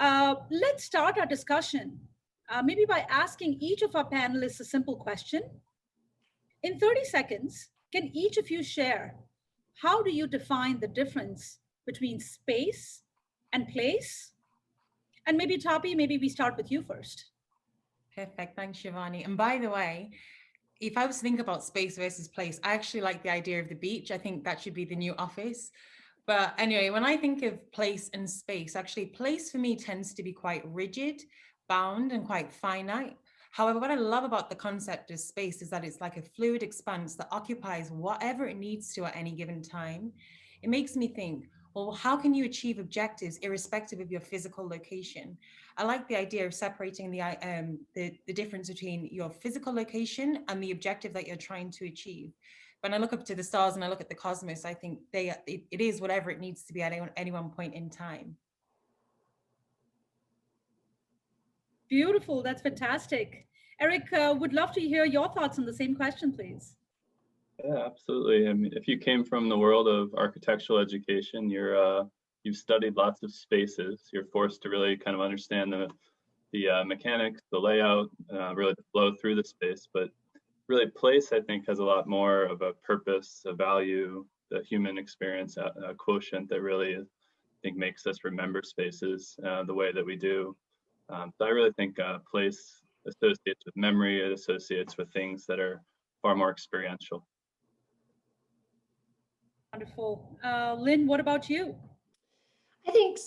Let's start our discussion, maybe by asking each of our panelists a simple question. In 30 seconds, can each of you share how do you define the difference between space and place? And maybe Tope, maybe we start with you first. Perfect, thanks Shivani. And by the way, if I was to think about space versus place, I actually like the idea of the beach. I think that should be the new office. But anyway, when I think of place and space, actually place for me tends to be quite rigid, bound and quite finite. However, what I love about the concept of space is that it's like a fluid expanse that occupies whatever it needs to at any given time. It makes me think, well, how can you achieve objectives irrespective of your physical location? I like the idea of separating the difference between your physical location and the objective that you're trying to achieve. When I look up to the stars and I look at the cosmos, I think it is whatever it needs to be at any one point in time. Beautiful, that's fantastic. Eric, would love to hear your thoughts on the same question, please. Yeah, absolutely. I mean, if you came from the world of architectural education, you've studied lots of spaces. You're forced to really kind of understand the mechanics, the layout, really the flow through the space. But really place, I think, has a lot more of a purpose, a value, the human experience, a quotient that really, I think, makes us remember spaces the way that we do. So I really think place associates with memory, it associates with things that are far more experiential. Wonderful. Lynn, what about you? I think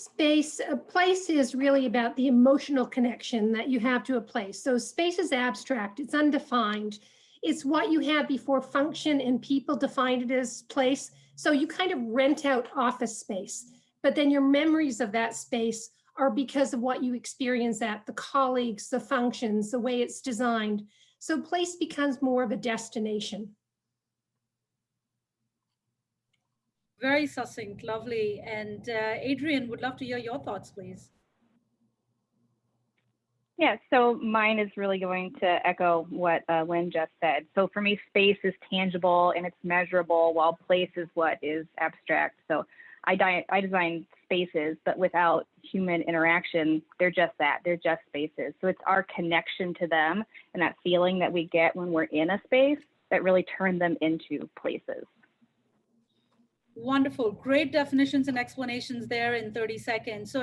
place is really about the emotional connection that you have to a place. So space is abstract, it's undefined. It's what you had before function and people defined it as place. So you kind of rent out office space, but then your memories of that space are because of what you experience at the colleagues, the functions, the way it's designed. So place becomes more of a destination. Very succinct, lovely. And Adrienne, would love to hear your thoughts, please. Yeah, so mine is really going to echo what Lynn just said. So for me, space is tangible and it's measurable, while place is what is abstract. So I design spaces, but without human interaction, they're just that, they're just spaces. So it's our connection to them and that feeling that we get when we're in a space that really turn them into places. Wonderful, great definitions and explanations there in 30 seconds. So